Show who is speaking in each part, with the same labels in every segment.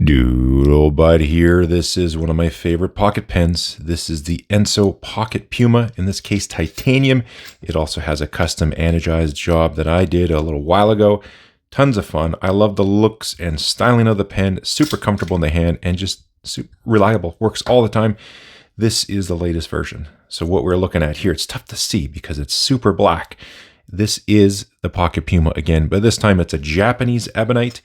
Speaker 1: Doodlebud here. This is one of my favorite pocket pens. This is the Enso Pocket Puma, in this case titanium. It also has a custom anodized job that I did a little while ago. Tons of fun. I love the looks and styling of the pen. Super comfortable in the hand and just super reliable. Works all the time. This is the latest version. So what we're looking at here, it's tough to see because it's super black. This is the Pocket Puma again, but this time it's a Japanese ebonite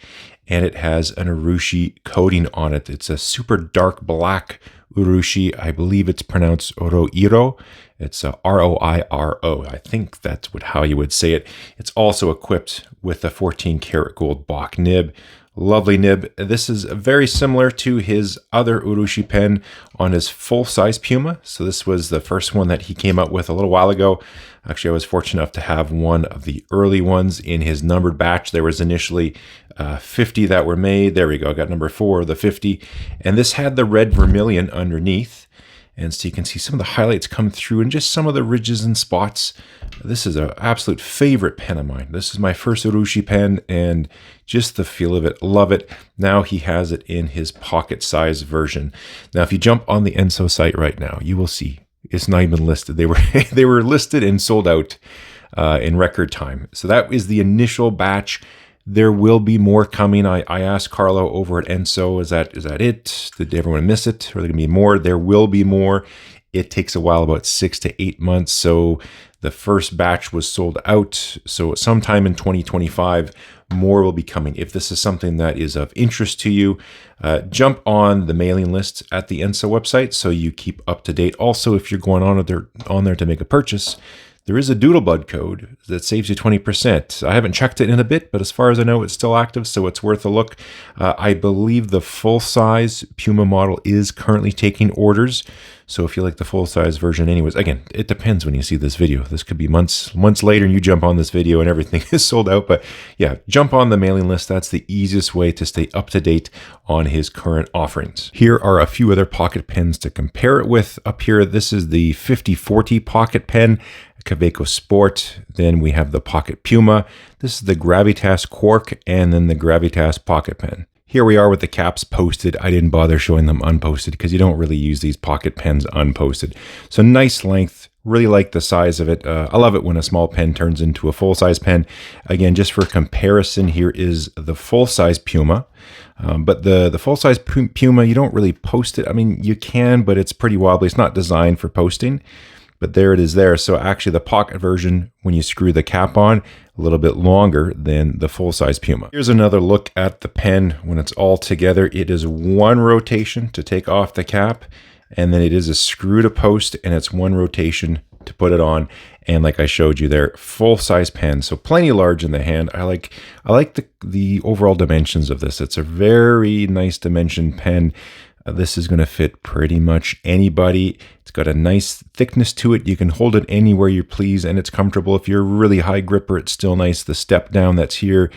Speaker 1: and it has an urushi coating on it. It's a super dark black urushi. I believe it's pronounced Oroiro. It's R-O-I-R-O. I think that's how you would say it. It's also equipped with a 14 karat gold Bock nib. Lovely nib. This is very similar to his other urushi pen on his full-size Puma. So this was the first one that he came out with a little while ago. Actually, I was fortunate enough to have one of the early ones in his numbered batch. There was initially 50 that were made. There we go. I got number 4 of the 50. And this had the red vermilion underneath. And so you can see some of the highlights come through and just some of the ridges and spots. This is an absolute favorite pen of mine. This is my first urushi pen and just the feel of it. Love it. Now he has it in his pocket size version. Now, if you jump on the Enso site right now, you will see it's not even listed. They were listed and sold out in record time. So that is the initial batch. There will be more coming. I asked Carlo over at Enso, is that it? Did everyone miss it? Are there going to be more? There will be more. It takes a while, about 6 to 8 months. So the first batch was sold out. So sometime in 2025, more will be coming. If this is something that is of interest to you, jump on the mailing list at the Enso website so you keep up to date. Also, if you're going on there to make a purchase, there is a Doodlebud code that saves you 20%. I haven't checked it in a bit, but as far as I know, it's still active, so it's worth a look. I believe the full-size Puma model is currently taking orders, so if you like the full-size version anyways, again, it depends when you see this video. This could be months later and you jump on this video and everything is sold out, but yeah, jump on the mailing list. That's the easiest way to stay up to date on his current offerings. Here are a few other pocket pens to compare it with. Up here, this is the 5040 pocket pen, Kaweco Sport. Then we have the Pocket Puma. This is the Gravitas Quark, and then the Gravitas Pocket Pen. Here we are with the caps posted. I didn't bother showing them unposted because you don't really use these pocket pens unposted. So nice length. Really like the size of it. I love it when a small pen turns into a full-size pen. Again, just for comparison, here is the full-size Puma. But the full-size Puma, you don't really post it. I mean, you can, but it's pretty wobbly. It's not designed for posting. But there it is there. So actually the pocket version, when you screw the cap on, a little bit longer than the full-size Puma. Here's another look at the pen when it's all together. It is one rotation to take off the cap, and then it is a screw to post, and it's one rotation to put it on. And like I showed you there, full-size pen, so plenty large in the hand. I like the overall dimensions of this. It's a very nice dimension pen. This is going to fit pretty much anybody. It's got a nice thickness to it. You can hold it anywhere you please, and it's comfortable. If you're a really high gripper, it's still nice. The step down that's here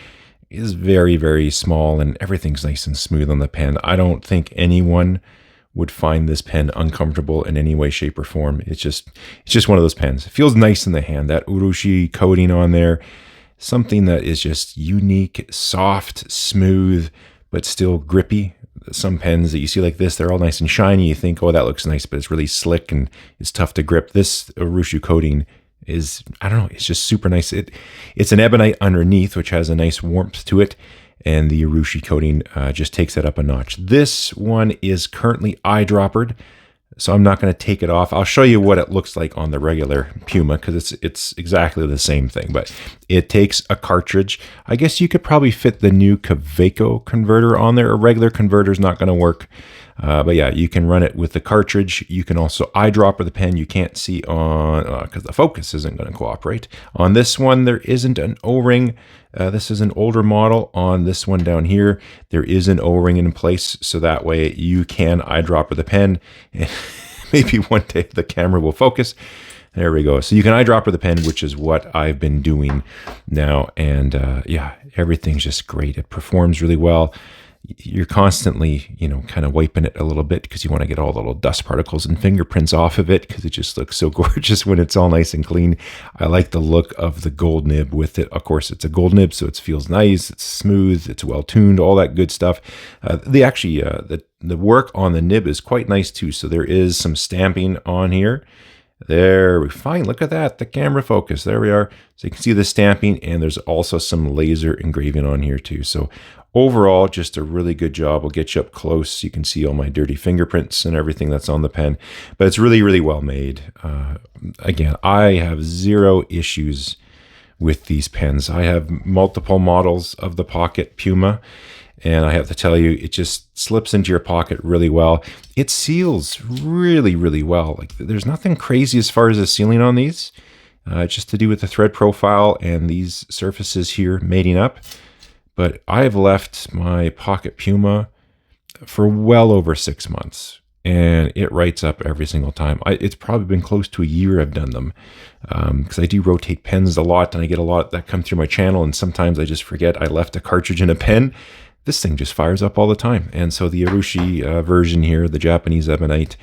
Speaker 1: is very, very small, and everything's nice and smooth on the pen. I don't think anyone would find this pen uncomfortable in any way, shape, or form. It's just one of those pens. It feels nice in the hand. That urushi coating on there, something that is just unique, soft, smooth, but still grippy. Some pens that you see like this, they're all nice and shiny. You think, oh, that looks nice, but it's really slick and it's tough to grip. This urushi coating is, I don't know, it's just super nice. It's an ebonite underneath, which has a nice warmth to it, and the urushi coating just takes that up a notch. This one is currently eyedroppered, so I'm not going to take it off. I'll show you what it looks like on the regular Puma because it's exactly the same thing, but it takes a cartridge. I guess you could probably fit the new Kaweco converter on there. A regular converter is not going to work, but yeah, you can run it with the cartridge. You can also eyedropper the pen. You can't see on because the focus isn't going to cooperate. On this one, there isn't an O-ring. This is an older model. On this one down here, there is an O-ring in place, so that way you can eyedropper the pen, and maybe one day the camera will focus. There we go. So you can eyedropper the pen, which is what I've been doing now, and yeah, everything's just great. It performs really well. you're constantly, kind of wiping it a little bit because you want to get all the little dust particles and fingerprints off of it because it just looks so gorgeous when it's all nice and clean. I like the look of the gold nib with it. Of course, it's a gold nib, so it feels nice, it's smooth, it's well tuned, all that good stuff. The work on the nib is quite nice too. So there is some stamping on here. There we find, look at that, the camera focus, there we are. So you can see the stamping, and there's also some laser engraving on here too. So overall, just a really good job. We'll get you up close. You can see all my dirty fingerprints and everything that's on the pen, but it's really, really well made. Again, I have zero issues with these pens. I have multiple models of the Pocket Puma, and I have to tell you, it just slips into your pocket really well. It seals really, really well. Like, there's nothing crazy as far as the sealing on these, just to do with the thread profile and these surfaces here mating up. But I have left my Pocket Puma for well over 6 months, and it writes up every single time. It's probably been close to a year I've done them, because I do rotate pens a lot, and I get a lot that come through my channel, and sometimes I just forget I left a cartridge in a pen. This thing just fires up all the time. And so the Urushi version here, the Japanese Ebonite,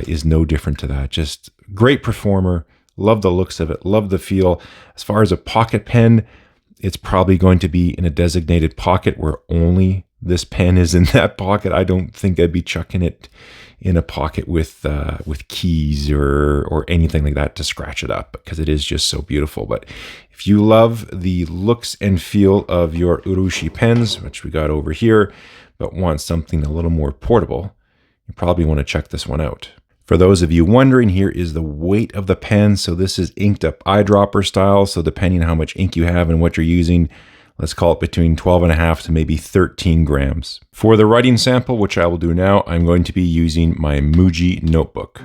Speaker 1: is no different to that. Just great performer. Love the looks of it. Love the feel. As far as a pocket pen, it's probably going to be in a designated pocket where only this pen is in that pocket. I don't think I'd be chucking it in a pocket with keys or anything like that to scratch it up, because it is just so beautiful. But if you love the looks and feel of your Urushi pens, which we got over here, but want something a little more portable, you probably want to check this one out. For those of you wondering, here is the weight of the pen. So this is inked up eyedropper style. So depending on how much ink you have and what you're using, let's call it between 12.5 to maybe 13 grams. For the writing sample, which I will do now, I'm going to be using my Muji notebook.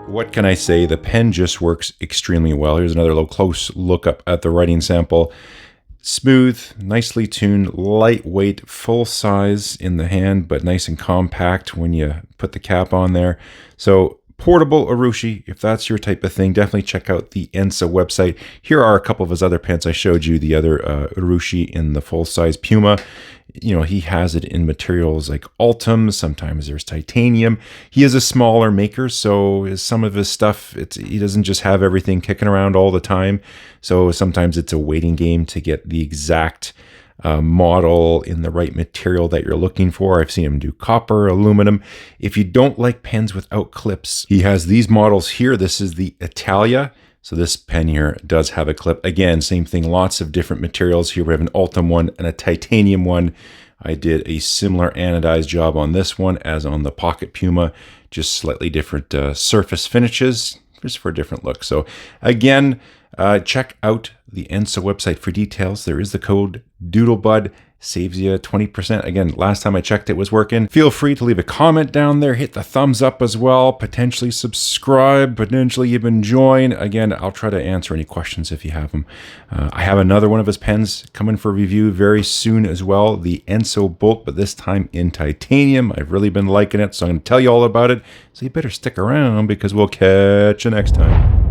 Speaker 1: What can I say? The pen just works extremely well. Here's another little close look up at the writing sample. Smooth, nicely tuned, lightweight, full size in the hand, but nice and compact when you put the cap on there. So portable Urushi, if that's your type of thing, definitely check out the ENSO website. Here are a couple of his other pens. I showed you the other Urushi in the full-size Puma. You know, he has it in materials like Altum. Sometimes there's titanium. He is a smaller maker, so some of his stuff, he doesn't just have everything kicking around all the time. So sometimes it's a waiting game to get the exact model in the right material that you're looking for. I've seen him do copper, aluminum. If you don't like pens without clips, he has these models here. This is the Italia. So this pen here does have a clip. Again, same thing, lots of different materials. Here we have an Altum one and a titanium one. I did a similar anodized job on this one as on the Pocket Puma, just slightly different surface finishes, just for a different look. So again, check out the ENSO website for details. There is the code DOODLEBUD, saves you 20%. Again, last time I checked, it was working. Feel free to leave a comment down there, hit the thumbs up as well, potentially subscribe, potentially even join. Again, I'll try to answer any questions if you have them. I have another one of his pens coming for review very soon as well, the ENSO Bolt, but this time in titanium. I've really been liking it, so I'm going to tell you all about it. So you better stick around because we'll catch you next time.